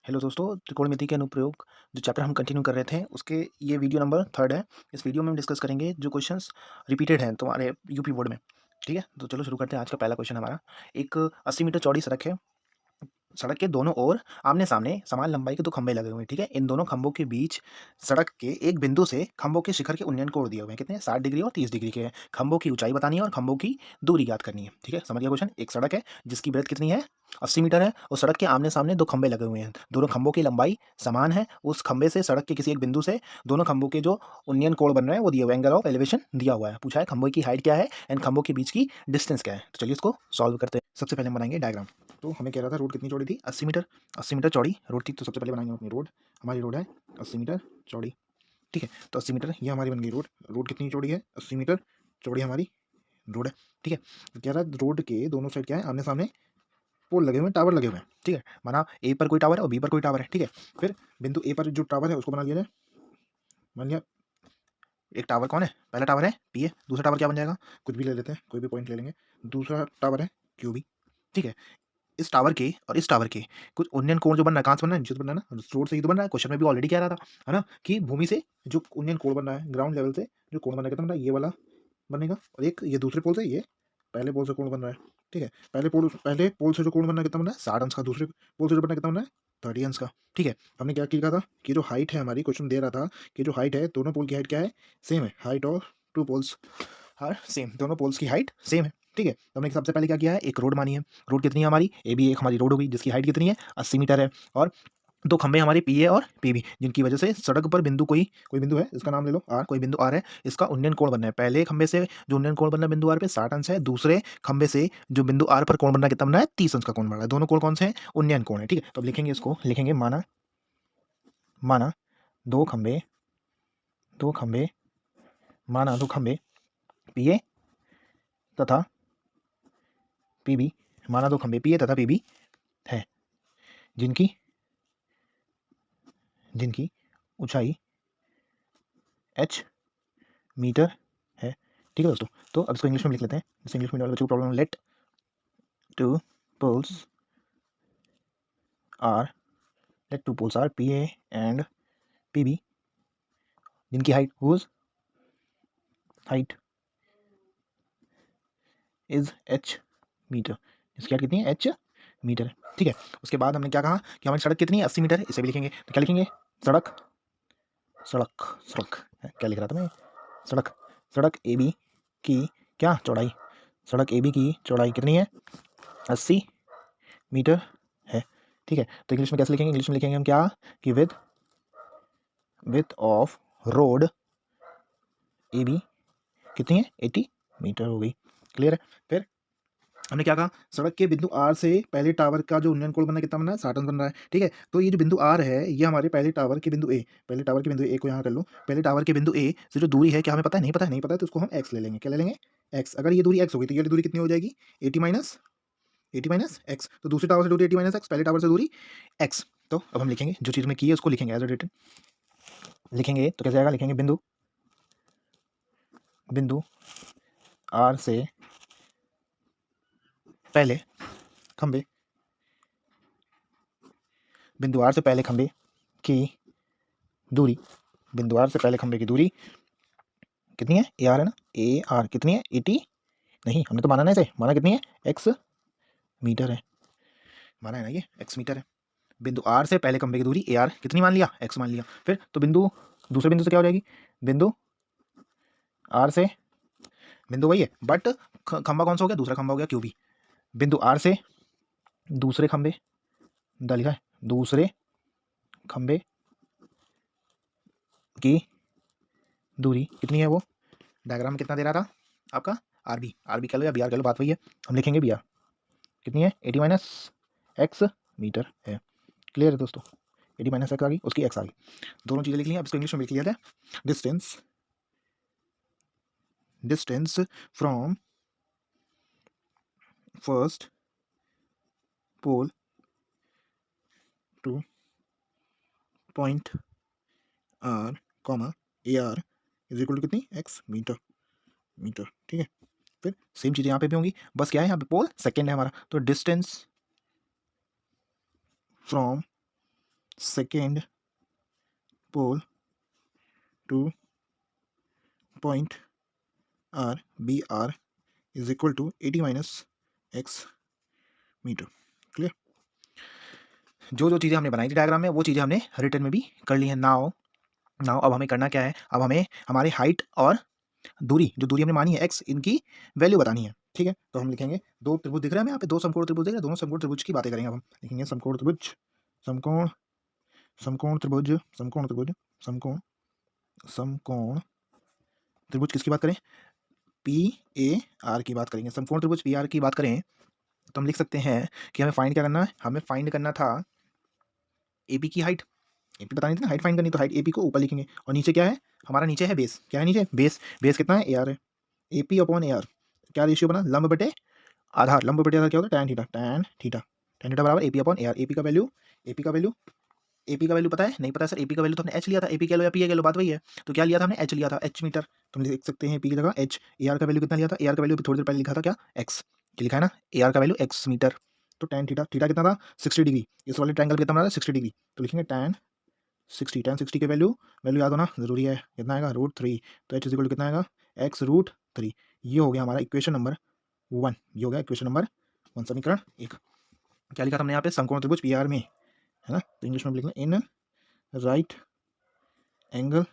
Hello दोस्तों, त्रिकोणमिति के अनुप्रयोग जो चैप्टर हम कंटिन्यू कर रहे थे उसके ये वीडियो नंबर 3 है। इस वीडियो में हम डिस्कस करेंगे जो क्वेश्चंस रिपीटेड हैं तुम्हारे यूपी बोर्ड में। ठीक है, तो चलो शुरू करते हैं। आज का पहला क्वेश्चन हमारा, एक 80 मीटर चौड़ी सड़क है। सड़क के दोनों ओर आमने-सामने समान लंबाई के 2 खंभे लगे हुए हैं, ठीक है? इन दोनों खंभों के बीच सड़क के एक बिंदु से खंभों के शिखर के उन्नयन कोण दिए हुए हैं। कितने? 60 डिग्री और 30 डिग्री के हैं। खंभों की ऊंचाई बतानी है और खंभों की दूरी ज्ञात करनी है, ठीक है? समझ गए क्वेश्चन? एक सड़क है जिसकी ब्रेड्थ कितनी है? 80 मीटर है और सड़क के आमने-सामने 2 खंभे लगे हुए हैं। दोनों खंभों की लंबाई समान है। उस खंभे से सड़क के किसी एक बिंदु से दोनों खंभों के जो उन्नयन कोण बन रहे हैं वो दिए हुए हैं। एंगल ऑफ एलिवेशन दिया हुआ है। पूछा है खंभों की हाइट क्या है एंड खंभों के बीच की डिस्टेंस क्या है। तो चलिए इसको सॉल्व करते हैं। सबसे पहले हम बनाएंगे डायग्राम। तो हमें कह रहा था रोड कितनी चौड़ी थी? 80 मीटर। 80 मीटर चौड़ी रोड थी। तो सबसे पहले बनाएंगे हम अपनी रोड। हमारी रोड है 80 मीटर चौड़ी, ठीक है? तो 80 मीटर ये हमारी बन गई रोड। रोड कितनी चौड़ी है? 80 मीटर चौड़ी हमारी रोड है, ठीक है? तो कह रहा है रोड के दोनों साइड क्या है? आमने सामने पोल लगे हुए हैं, टावर लगे हुए हैं, ठीक है? माना ए पर कोई टावर है और बी पर कोई टावर है, ठीक है? फिर बिंदु ए पर जो टावर है उसको बना लिया जाए। मान लिया एक टावर कौन है? पहला टावर है पी ए। दूसरा टावर क्या बन जाएगा? कुछ भी ले लेते हैं, कोई भी पॉइंट ले लेंगे। दूसरा टावर है क्यू बी, ठीक है? इस टावर के और इस टावर के कुछ उन्नयन कोण जो बन रहा है, कहाँ से बन रहा है? नीचे से बन रहा है ना, रोड से ही तो बन रहा है। क्वेश्चन में भी ऑलरेडी कह रहा था, है ना, कि भूमि से जो उन्नयन कोण बन रहा है, ग्राउंड लेवल से जो कोण बन रहा है, कितना बन रहा है? ये वाला बनेगा और एक ये दूसरे पोल से, ये पहले पोल से कोण बन रहा है, ठीक है? पहले पोल से जो कोण बन रहा है कितना बन रहा है? 60 अंश का। दूसरे पोल से जो बन रहा है कितना बन रहा है? 30 अंश का, ठीक है? हमने क्या किया था कि जो हाइट है हमारी, क्वेश्चन दे रहा था कि जो हाइट है दोनों पोल की हाइट क्या है? सेम है। Height of two poles are same. दोनों पोल्स की हाइट सेम है, ठीक है? तो हमने सबसे पहले क्या किया है? एक रोड मानी है। रोड कितनी है हमारी? ए बी एक हमारी रोड हो गई जिसकी हाइट कितनी है? 80 मीटर है। और 2 खंभे हमारे पी ए और पी बी, जिनकी वजह से सड़क पर बिंदु कोई बिंदु है, इसका नाम ले लो आर। कोई बिंदु आर है, इसका उन्नयन कोण बनना है। पहले खंभे से जो उन्नयन कोण बन रहा है बिंदु आर पे 60 अंश है। दूसरे खंभे से जो बिंदु आर पर कोण बन रहा है कितना बन रहा है? 30 अंश का कोण बन रहा है। दोनों कोण कौन से हैं? उन्नयन कोण है, ठीक है? तो अब लिखेंगे इसको, लिखेंगे माना माना दो खंभे दो खंभे माना दो खंभे पी ए तथा पी बी, माना दो खंभे पी ए तथा पी बी है, जिनकी जिनकी ऊंचाई h मीटर है, ठीक है दोस्तों? तो अब इसको इंग्लिश में लिख लेते हैं, जैसे इंग्लिश मीडियम वाले बच्चों को problem. Let two poles are let two poles are P A and P B, जिनकी height whose height is h metre, इसकी हाइट कितनी है? h मीटर है, ठीक है? उसके बाद हमने क्या कहा कि हमारी सड़क कितनी है? 80 मीटर है। इसे भी लिखेंगे, तो क्या लिखेंगे? सड़क सड़क सड़क क्या लिख रहा था मैं? सड़क सड़क ए बी की क्या चौड़ाई? सड़क ए बी की चौड़ाई कितनी है? 80 मीटर है, ठीक है? तो इंग्लिश में कैसे लिखेंगे? इंग्लिश में लिखेंगे हम क्या कि width of road A B कितनी है? 80 मीटर हो गई। क्लियर है? फिर हमने क्या कहा? सड़क के बिंदु आर से पहले टावर का जो उन्नयन कोण बन रहा है कितना बन रहा है? 60 अंश बन रहा है, ठीक है? तो ये जो बिंदु आर है ये हमारे पहले टावर के बिंदु ए, पहले टावर के बिंदु ए को यहाँ कर लो। पहले टावर के बिंदु ए से जो दूरी है क्या हमें पता है? नहीं पता है, नहीं पता है तो उसको हम एक्स ले लेंगे। क्या ले लेंगे? एक्स। अगर ये दूरी एक्स होगी तो ये दूरी कितनी हो जाएगी? 80 माइनस एक्स। तो दूसरे टावर से दूरी 80 माइनस एक्स, पहले टावर से दूरी एक्स। तो अब हम लिखेंगे जो चीज़ में की है उसको लिखेंगे एज रिटन। लिखेंगे तो कैसे आएगा? लिखेंगे बिंदु बिंदु आर से पहले खंबे बिंदु आर से पहले खंबे की दूरी, बिंदु आर से पहले खंबे की दूरी कितनी है? ए आर है ना? ए आर कितनी है? 80 नहीं, हमने तो माना ना, इसे माना कितनी है? एक्स मीटर है। माना है ना, ये एक्स मीटर है। बिंदु आर से पहले खंबे की दूरी ए आर कितनी मान लिया? एक्स मान लिया। फिर तो बिंदु दूसरे बिंदु से क्या हो जाएगी? बिंदु आर से बिंदु वही है बट खंबा कौन सा हो गया? दूसरा खंबा हो गया क्यू बी। बिंदु आर से दूसरे खंबे लिखा है, दूसरे खंबे की दूरी कितनी है? वो डायग्राम में कितना दे रहा था आपका? आर बी कह लो या बी आर कह लो, बात वही है। हम लिखेंगे बी आर कितनी है? 80 माइनस एक्स मीटर है। क्लियर है दोस्तों? 80 माइनस एक्स आ गई, उसकी एक्स आ गई। दोनों चीज़ें लिख ली। अब इसको इंग्लिश में लिख लिया जाए। Distance distance from first pole to point R comma A R is equal to कितनी? एक्स मीटर मीटर, ठीक है? फिर सेम चीज़ यहाँ पे भी होंगी, बस क्या है यहाँ पे पोल सेकेंड है हमारा, तो distance from second pole to point R B R is equal to 80 minus X metre. Clear. जो जो चीज़ें हमने बनाई थी डायग्राम में वो चीज़ें हमने रिटर्न में भी कर ली हैं। नाउ अब हमें करना क्या है, अब हमें हमारी हाइट और दूरी, जो दूरी हमने मानी है एक्स, इनकी वैल्यू बतानी है। ठीक है, तो हम लिखेंगे दो त्रिभुज दिख रहे हैं हमें यहाँ पे, दो समकोण त्रिभुज दिख रहे हैं, दोनों समकोण त्रिभुज की बातें करेंगे। अब हम लिखेंगे समकोण त्रिभुज, समकोण समकोण त्रिभुज, समकोण त्रिभुज, समकोण समकोण त्रिभुज किसकी बात करें, पी ए आर की बात करेंगे। समकोण त्रिभुज पी आर की बात करें तो हम लिख सकते हैं कि हमें फाइंड क्या करना है, हमें फाइंड करना था एपी की हाइट। एपी बतानी थी ना, हाइट फाइंड करनी, तो हाइट एपी को ऊपर लिखेंगे और नीचे क्या है हमारा, नीचे है बेस। क्या है नीचे, बेस। बेस कितना है, ए आर है। एपी अपॉन ए आर क्या रेशियो बना, लंब बटे आधार। लंब बटे आधार क्या होता है, tan theta. Tan theta, tan theta बराबर AP upon A R. AP का वैल्यू, एपी का वैल्यू, एपी का वैल्यू पता है, नहीं पता है सर, एपी का वैल्यू तो हमने एच लिया था। एपी कह लो या पी कह लो, बात वही है। तो क्या लिया था हमने, एच लिया था, एच मीटर। तुम लिख सकते हैं पी की जगह एच। ए आर का वैल्यू कितना लिया था, ए आर का वैल्यू थोड़ी देर पहले लिखा था क्या, एक्स। लिखा है ना, ए आर का वैल्यू एक्स मीटर। तो टैन थीटा, थीटा कितना था 60 डिग्री। इस वाले ट्रायंगल कितना बना था 60 डिग्री, तो लिखेंगे टैन 60। टैन 60 के वैल्यू वैल्यू याद होना जरूरी है, कितना आएगा √3। तो एच इक्वल कितना आएगा, एक्स √3। ये हो गया हमारा इक्वेशन नंबर 1। ये हो गया इक्वेशन नंबर 1, समीकरण 1। क्या लिखा था हमने यहाँ पे, समकोण त्रिभुज पी आर में, है ना, तो इंग्लिश में लिख लें in right angle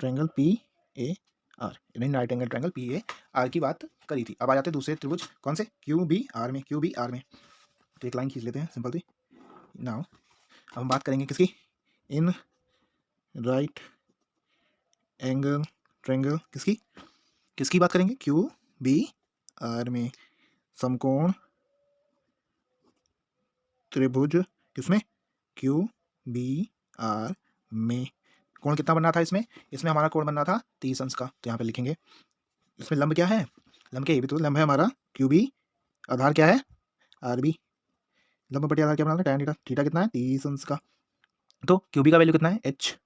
triangle P A R, in right angle triangle P A R की बात करी थी। अब आ जाते हैं दूसरे त्रिभुज, कौन से, क्यू बी आर में। क्यू बी आर में तो एक लाइन खींच लेते हैं सिंपल सी। नाउ अब हम बात करेंगे किसकी, इन राइट एंगल ट्रायंगल, किसकी किसकी बात करेंगे, क्यू बी आर में। समकोण त्रिभुज किसमें, क्यू बी आर में। कोण कितना बनना था इसमें, इसमें हमारा कोण बनना था 30 अंश का। तो यहाँ पे लिखेंगे इसमें लंब क्या है, लंब क्या, ये भी तो लंब है हमारा क्यू बी, आधार क्या है आर बी। लंब बटे आधार क्या बना था, टैन थीटा। थीटा कितना है 30 अंश का। तो क्यू बी का वैल्यू कितना है एच,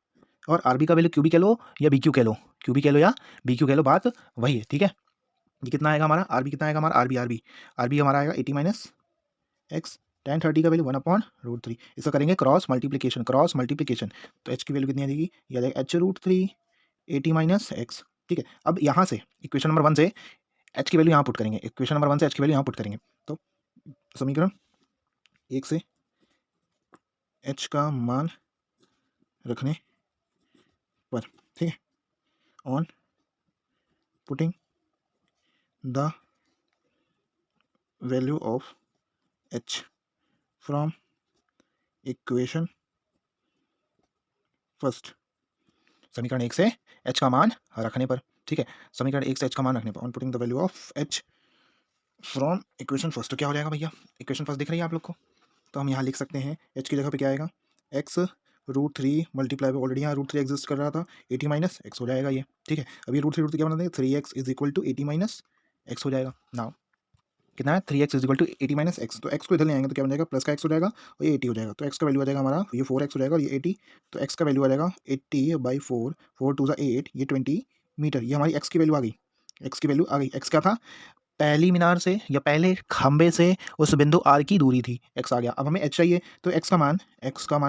और आर बी का वैल्यू क्यू बी कह लो या बी क्यू कह लो, क्यू बी कह लो या बी क्यू कह लो, बात वही है। ठीक है, ये कितना आएगा हमारा, आर बी कितना आएगा हमारा, आर बी हमारा आएगा 80 माइनस एक्स। टैन 30 का वैल्यू 1/√3। इसका करेंगे क्रॉस मल्टीप्लिकेशन, क्रॉस मल्टीप्लिकेशन। तो एच की वैल्यू कितनी आ जाएगी, ये आ जाएगा एच √3 80 माइनस एक्स। ठीक है, अब यहाँ से इक्वेशन नंबर 1 से एच की वैल्यू यहाँ पुट करेंगे, इक्वेशन नंबर 1 से एच की वैल्यू यहाँ पुट करेंगे। तो समीकरण 1 से एच का मान रखने पर, ठीक है, on putting the value of H from equation first. समीकरण 1 से एच का मान रखने पर, ठीक है, समीकरण 1 से एच का मान रखने पर, on putting the value of H from equation first. तो क्या हो जाएगा भैया, इक्वेशन फर्स्ट दिख रही है आप लोग को, तो हम यहाँ लिख सकते हैं एच की जगह पे क्या आएगा, एक्स √3 मल्टीप्लाई, ऑलरेडी यहाँ √3 एग्जिस्ट कर रहा था, 80 माइनस एक्स हो जाएगा ये। ठीक है, अब ये √3 क्या बना देंगे, 3x is equal to 80 minus X हो जाएगा। नाउ कितना है, 3x is equal to 80 minus X. तो एक्स को इधर ले आएंगे तो क्या बन जाएगा, प्लस का एक्स हो जाएगा और ये 80 हो जाएगा। तो एक्स का वैल्यू आ जाएगा हमारा, ये 4x हो जाएगा और ये 80। तो एक्स का वैल्यू आ जाएगा 80/4, 4 2 8, ये 20 मीटर। ये हमारी एक्स की वैल्यू आ गई, एक्स की वैल्यू आ गई। एक्स क्या था, पहली मीनार से या पहले खंबे से उस बिंदु आर की दूरी थी, एक्स आ गया। अब हमें एच चाहिए, तो एक्स का मान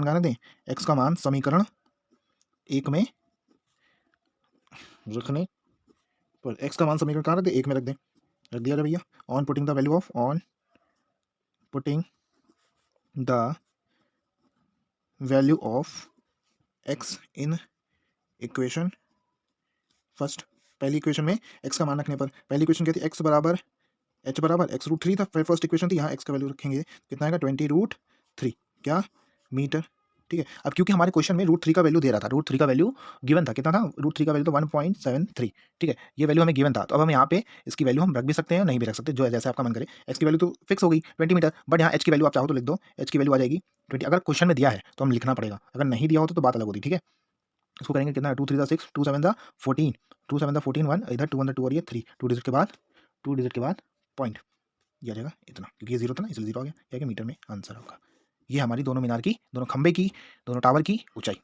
कहना दें, एक्स का मान समीकरण 1 में रखने पर, एक्स का मान समीकरण कहाँ रख दें, 1 में रख दें, रख दिया जाए भैया। On putting the value of, on putting the value of x in equation first. पहली इक्वेशन में एक्स का मान रखने पर, पहली इक्वेशन क्या थी, एक्स बराबर एच बराबर एक्स √3 था, फिर फर्स्ट इक्वेशन थी, यहाँ एक्स का वैल्यू रखेंगे, कितना आएगा 20√3 क्या मीटर। ठीक है, अब क्योंकि हमारे क्वेश्चन में √3 का वैल्यू दे रहा था, √3 का वैल्यू गिवन था, कितना था √3 का वैल्यू तो 1.73। ठीक है, ये वैल्यू हमें गिवन था, तो अब हम यहाँ पे इसकी वैल्यू हम रख भी सकते हैं, नहीं भी रख सकते, जो जैसे आपका मन करे। एक्स की वैल्यू तो फिक्स हो गई 20 मीटर, बट यहाँ एच की वैल्यू आप चाहो तो लिख दो, एच की वैल्यू आ जाएगी 20। अगर क्वेश्चन में दिया है तो हम लिखना पड़ेगा, अगर नहीं दिया हो तो बात अलग होती। ठीक है, इसको करेंगे कितना, 2 3 6, 2 7 14, 2 7 14 1, इधर 2 1 2 और ये 3, 2 डिजिट के बाद पॉइंट, ये आ जाएगा इतना, क्योंकि ये जीरो था ना इसलिए जीरो आ गया, क्या कि मीटर में आंसर होगा। ये हमारी दोनों मीनार की, दोनों खंबे की, दोनों टावर की ऊंचाई।